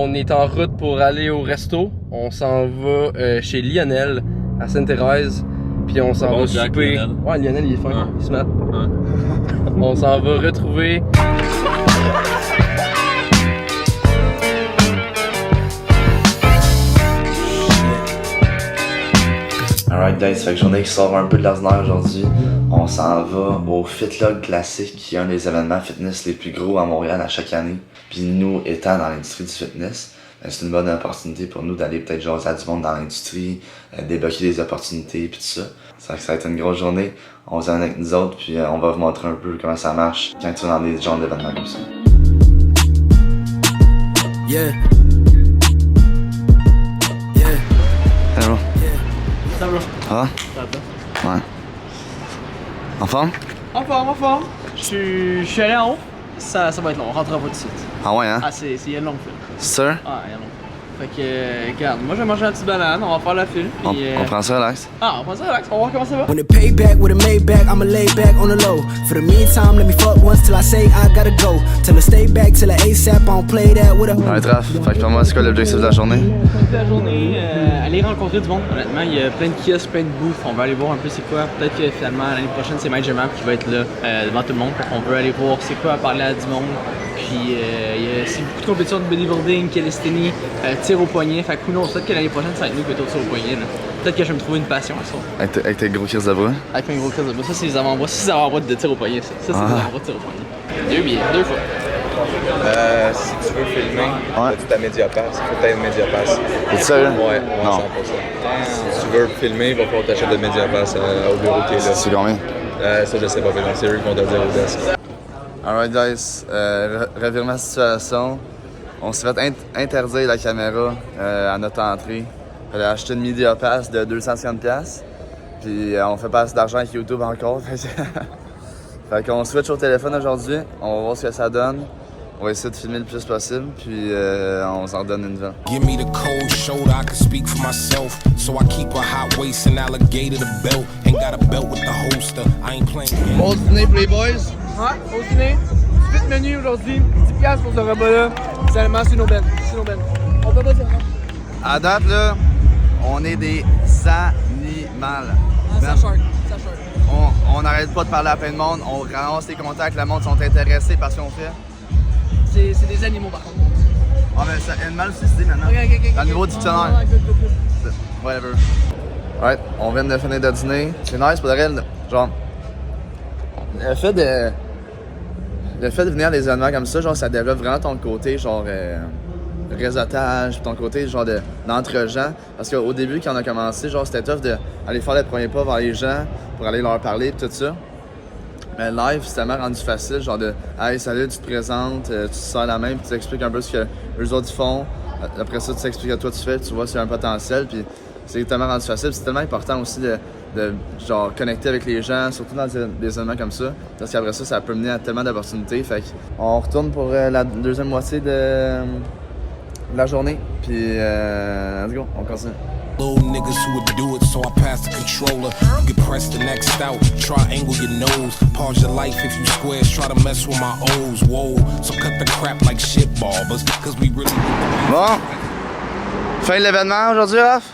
on est en route pour aller au resto. On s'en va chez Lionel à Sainte-Thérèse. Puis on s'en va souper. Lionel. Ouais, Lionel il est fin, il se met. On s'en va retrouver. Alright guys, fait que journée qui sort un peu de l'ordinaire aujourd'hui. On s'en va au FitLog Classic, qui est un des événements fitness les plus gros à Montréal à chaque année. Puis nous, étant dans l'industrie du fitness, c'est une bonne opportunité pour nous d'aller peut-être jaser à du monde dans l'industrie, débloquer des opportunités puis tout ça. Ça va être une grosse journée. On se donne avec nous autres puis on va vous montrer un peu comment ça marche quand tu vas dans des genres d'événements comme ça. Yeah. Yeah. Hello. Ça va? Ça va? Ça va? Ouais. En forme? En forme. Je suis allé en haut. Ça va être long, on rentrera pas tout de suite. Ah ouais hein? Ah, c'est une longue file. Sûr? Ah, il y a long. Fait que, regarde, moi je vais manger un petit banane, on va faire la file. Puis, On prend ça relax? Ah, on prend ça relax, on va voir comment ça va. When the payback with a Maybach, I'ma lay back on the low. For the meantime, let me fuck once till I say I gotta go. Till I stay back till I ASAP, I don't play that with a. Ouais, Raph, fait que pour moi, c'est quoi l'objectif de la journée? La journée, aller rencontrer du monde. Honnêtement, il y a plein de kiosques, plein de bouffe. On va aller voir un peu c'est quoi. Peut-être que finalement, l'année prochaine, c'est Major Map qui va être là devant tout le monde. Fait qu'on peut aller voir c'est quoi, parler à du monde. Puis, c'est beaucoup de compétitions de bodybuilding, calisthénie, tir au poignet. Fait que, peut-être que l'année prochaine, ça va être nous qui va être tir au poignet. Peut-être que je vais me trouver une passion à ça. Avec tes gros crises de bras? Avec mes gros crises de bras. Ça, c'est les avant-bras. Ça, c'est les avant-bras de tir au poignet. Ça, c'est les avant-bras de tir au poignet. 2 billets, 2 fois. Si tu veux filmer, as-tu ta Mediapass? Il faut que tu aies une Mediapass. Es-tu sérieux? Ouais, non. 100%. Si tu veux filmer, il va falloir t'acheter de Mediapass au bureau qui est là. C'est combien? Ça, je sais pas, mais non, c'est eux qui vont te le dire au desk. Alright guys, revirement de situation. On s'est fait interdire la caméra à notre entrée. Fallait acheter une Media Pass de 250$. Puis on fait pas assez d'argent avec YouTube encore. Fait qu'on switch au téléphone aujourd'hui. On va voir ce que ça donne. On va essayer de filmer le plus possible. Puis on s'en redonne une nouvelle. Give me the cold shoulder, I can speak for myself. So I keep a hot waist and alligator the belt. Ain't got a belt with the holster. I ain't playing. Bon dîner pour les boys. Ouais, au dîner. Petit menu aujourd'hui, 10$ pour ce repas-là. Seulement, c'est nos bennes. On peut pas dire. À date, là, on est des animaux. Ça shark. On n'arrête pas de parler à plein de monde. On relance les contacts, le monde sont intéressés par ce qu'on fait. C'est des animaux, par contre. Ah, mais ça animal aussi, c'est maintenant. Ok. Dans le nouveau dictionnaire. Good. Whatever. Ouais, on vient de finir de dîner. C'est nice pour le réel. Genre, le fait de venir à des événements comme ça, genre, ça développe vraiment ton côté, genre, réseautage, ton côté, genre, d'entre-gens. Parce qu'au début, quand on a commencé, genre, c'était tough d'aller faire les premiers pas vers les gens pour aller leur parler, tout ça. Mais live, c'est tellement rendu facile, genre de « Hey, salut, tu te présentes, tu te sers la main, puis tu t'expliques un peu ce que eux autres font. Après ça, tu t'expliques ce que toi tu fais, tu vois s'il y a un potentiel, puis c'est tellement rendu facile. C'est tellement important aussi de genre connecter avec les gens, surtout dans des événements comme ça, parce qu'après ça, ça peut mener à tellement d'opportunités. Fait qu'on retourne pour la deuxième moitié de la journée, puis let's go, on continue. Little niggas who would do it, so I pass the controller. You can press the next out, triangle your nose. Pause your life if you squares, try to mess with my O's. Whoa, so cut the crap like shit barbers, cause we really. Bon, fin de l'événement aujourd'hui, Raph?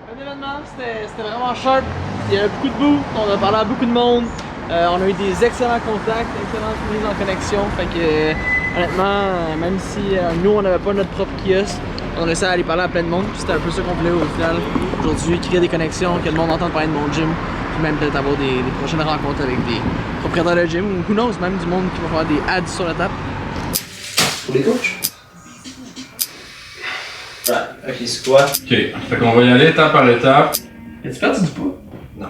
Un événement, c'était vraiment sharp. Il y a beaucoup de bouffe, on a parlé à beaucoup de monde. On a eu des excellents contacts, excellentes mises en connexion. Fait que, honnêtement, même si nous on n'avait pas notre propre kiosque, on a essayé d'aller parler à plein de monde. Puis c'était un peu ça qu'on voulait au final. Aujourd'hui, créer des connexions, que le monde entende parler de mon gym. Puis même peut-être avoir des prochaines rencontres avec des propriétaires de gym ou who knows, même du monde qui va faire des ads sur la table. Pour les coachs? Ouais, ok, c'est quoi? Ok, fait qu'on va y aller étape par étape. As-tu perdu du poids? Non.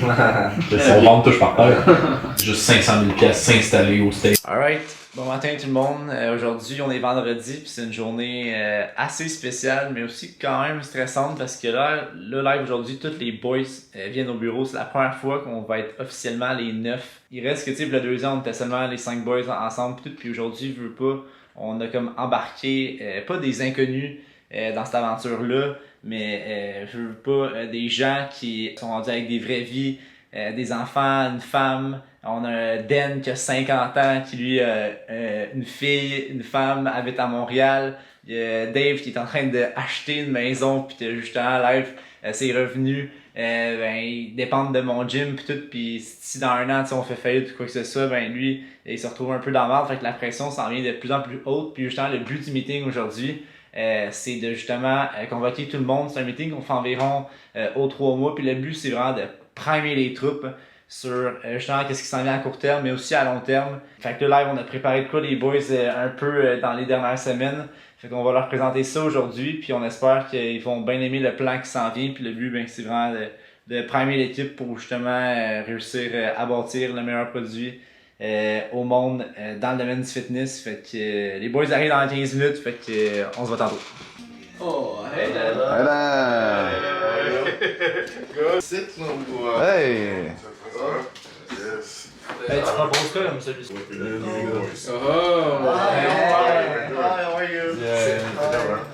On rentre touche par terre. Juste 500 000$ s'installer au stage. Alright, bon matin tout le monde. Aujourd'hui on est vendredi puis c'est une journée assez spéciale mais aussi quand même stressante parce que là live aujourd'hui tous les boys viennent au bureau. C'est la première fois qu'on va être officiellement les 9. Il reste que tu sais, le 2 ans on était seulement les 5 boys ensemble puis aujourd'hui je veux pas, on a comme embarqué pas des inconnus dans cette aventure-là, mais je veux pas des gens qui sont rendus avec des vraies vies, des enfants, une femme. On a Dan qui a 50 ans, qui lui une fille, une femme habite à Montréal. Il y a Dave qui est en train d'acheter une maison, puis justement, live, ses revenus, ben, ils dépendent de mon gym, puis tout. Puis si dans un an, on fait faillite ou quoi que ce soit, ben lui, il se retrouve un peu dans la merde. Fait que la pression s'en vient de plus en plus haute. Puis justement, le but du meeting aujourd'hui, c'est de justement convoquer tout le monde. C'est un meeting qu'on fait environ aux 3 mois. Puis le but, c'est vraiment de primer les troupes sur justement qu'est-ce qui s'en vient à court terme, mais aussi à long terme. Fait que là, live, on a préparé de quoi les boys un peu dans les dernières semaines. Fait qu'on va leur présenter ça aujourd'hui, puis on espère qu'ils vont bien aimer le plan qui s'en vient. Puis le but, ben, c'est vraiment de primer l'équipe pour justement réussir à bâtir le meilleur produit au monde dans le domaine du fitness. Fait que les boys arrivent dans 15 minutes, fait que on se voit tantôt. Oh, hey là! Hey! Hey, tu proposes quoi comme celui-ci? Oh! Il va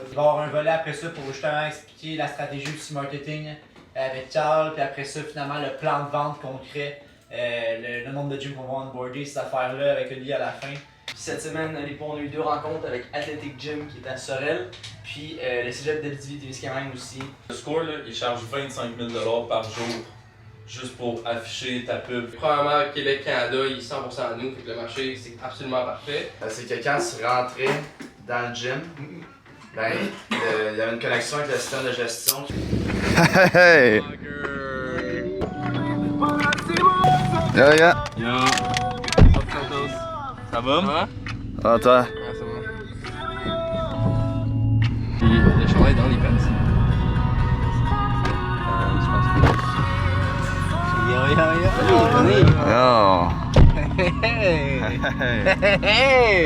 y avoir un volet après ça pour justement expliquer la stratégie du marketing avec Carl, puis après ça, finalement, le plan de vente concret, le nombre de gyms qu'on va onboarder, ces affaires-là avec Oli à la fin. Puis cette semaine, on a eu 2 rencontres avec Athletic Gym qui est à Sorel, puis le cégep d'Abitibi-Témiscamingue aussi. Le score, là, il charge 25 000 par jour juste pour afficher ta pub. Premièrement, Québec-Canada, il est 100% à nous, fait que le marché, c'est absolument parfait. C'est que quand tu rentrais dans le gym, ben, il y avait une connexion avec le système de gestion. Hey! Yo, yo! Yo! Ça va? Ah, toi? Ouais, ça va. Puis le chandail dans les pants. Je pense pas.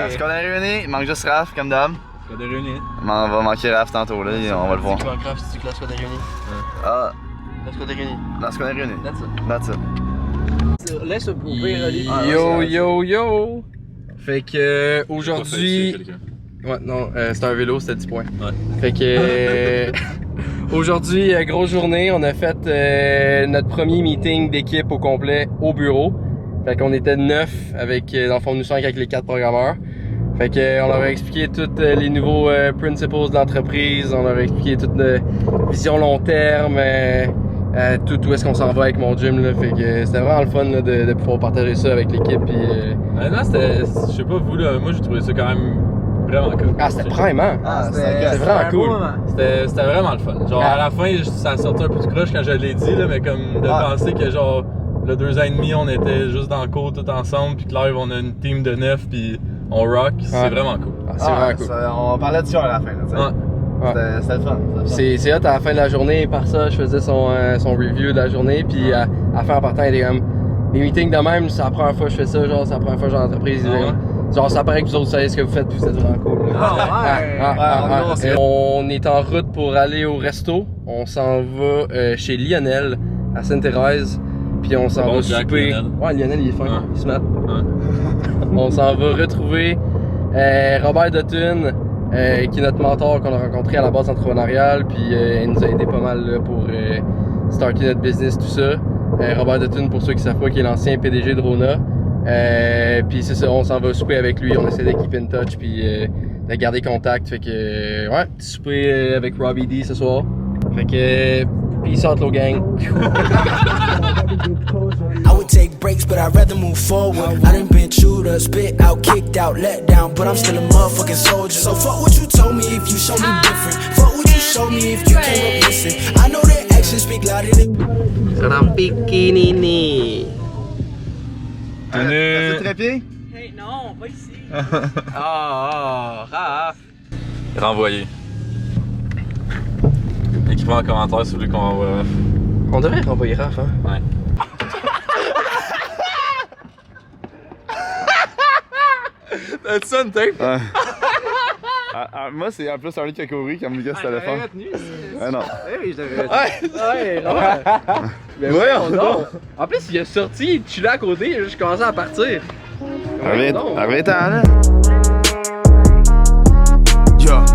Est-ce qu'on est réunis? Il manque juste Raph, comme d'hab. On est réunis. On va manquer Raph tantôt, là, on va le voir. C'est quoi grave si tu classes quoi des réunis? Ah, Classes quoi des réunis? est-ce qu'on est réunis? That's it. That's it. Laisse ouvrir Oli. Yo yo yo! Fait que aujourd'hui. Ouais, non, c'était un vélo, c'était 10 points. Ouais. Fait que. Aujourd'hui, grosse journée, on a fait notre premier meeting d'équipe au complet au bureau. Fait qu'on était 9 avec, dans le fond, nous 5 avec les 4 programmeurs. Fait que on leur a expliqué tous les nouveaux principles de l'entreprise, on leur a expliqué toute notre vision long terme, tout où est-ce qu'on s'en va avec mon gym là. Fait que c'était vraiment le fun là, de pouvoir partager ça avec l'équipe. Puis, Honnêtement, c'était, je sais pas vous là, moi j'ai trouvé ça quand même vraiment cool. Ah, c'était prime, hein? C'était vraiment cool. C'était vraiment le fun. Genre à la fin, ça sortait un peu du crush quand je l'ai dit là, mais comme de penser que genre le 2 ans et demi, on était juste dans le cours tout ensemble, puis que live on a une team de 9 puis on rock, c'est vraiment cool. Ah, c'est vraiment cool. On parlait dessus à la fin, là, C'était le fun. C'est hot, à la fin de la journée, par ça, je faisais son review de la journée, puis à la fin en partant, il était comme les meetings de même, c'est la première fois que je fais ça, genre c'est la première fois que j'ai l'entreprise. Genre ça paraît que vous autres savez ce que vous faites, puis vous êtes vraiment cool. On est en route pour aller au resto, on s'en va chez Lionel à Sainte-Thérèse, puis on s'en va souper. Ouais, Lionel il est fin, il se met. On s'en va retrouver Robert Dutton, qui est notre mentor qu'on a rencontré à la base entrepreneuriale, puis il nous a aidé pas mal là, pour starter notre business, tout ça. Robert Dutton, pour ceux qui savent pas, qui est l'ancien PDG de Rona. Puis c'est ça, on s'en va souper avec lui, on essaie de keep in touch, puis de garder contact. Fait que, ouais, petit souper avec Robbie D ce soir. Fait que, peace out, lo gang. I would take breaks, but I'd rather move forward. I done been chewed up, spit out, kicked out, let down, but I'm still a motherfucking soldier. So fuck what you told me if you show me different. Fuck what you showed me if you came up listen. I know that actions speak louder than. Sarang bikinini. T'as trépied? Hey, non, pas ici. Raph. Renvoyé. Écrivez en commentaire celui qu'on renvoie. On devrait renvoyer Raph, hein? Ouais. T'as-tu ça une tape? Ouais. Moi, c'est en plus un qui a couru qui a mis ce téléphone. Ah non. Oui, je devrais. Ouais, mais voyons donc. En plus, il est sorti, il chillait à côté, il a juste commencé à partir. Arrête-t'en là. Yo.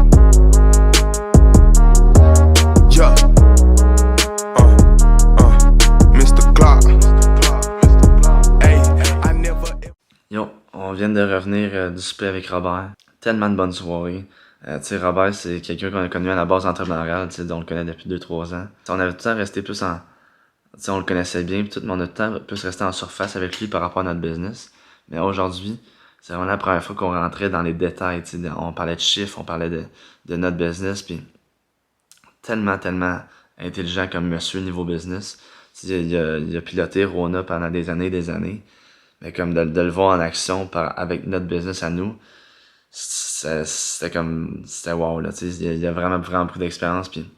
Yo. Mr. Clark. Hey, I never. Yo, on vient de revenir du souper avec Robert. Tellement de bonnes soirées. Tu sais, Robert, c'est quelqu'un qu'on a connu à la base entrepreneuriale, tu sais, dont on le connaît depuis 2-3 ans. T'sais, on avait tout le temps resté plus en... Tu sais, on le connaissait bien, puis tout, mais on a tout le temps plus resté en surface avec lui par rapport à notre business. Mais aujourd'hui, c'est vraiment la première fois qu'on rentrait dans les détails, tu sais, on parlait de chiffres, on parlait de notre business, puis tellement intelligent comme monsieur niveau business. Il a piloté Rona pendant des années, mais comme de le voir en action avec notre business à nous, c'était wow, là, tu sais, il a vraiment beaucoup d'expérience, puis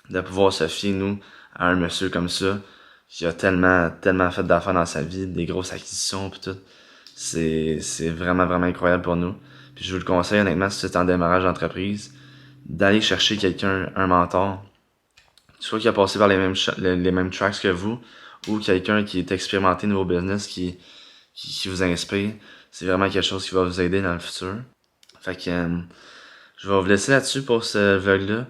de pouvoir se fier, nous, à un monsieur comme ça, qui a tellement fait d'affaires dans sa vie, des grosses acquisitions, puis tout, c'est vraiment incroyable pour nous. Puis je vous le conseille, honnêtement, si c'est en démarrage d'entreprise, d'aller chercher quelqu'un, un mentor, soit qui a passé par les mêmes tracks que vous, ou quelqu'un qui est expérimenté niveau business, qui vous inspire. C'est vraiment quelque chose qui va vous aider dans le futur. Fait que je vais vous laisser là-dessus pour ce vlog-là.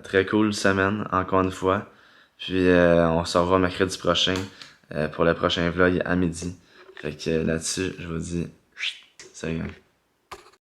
Très cool semaine, encore une fois. Puis on se revoit mercredi prochain pour le prochain vlog à midi. Fait que là-dessus, je vous dis salut.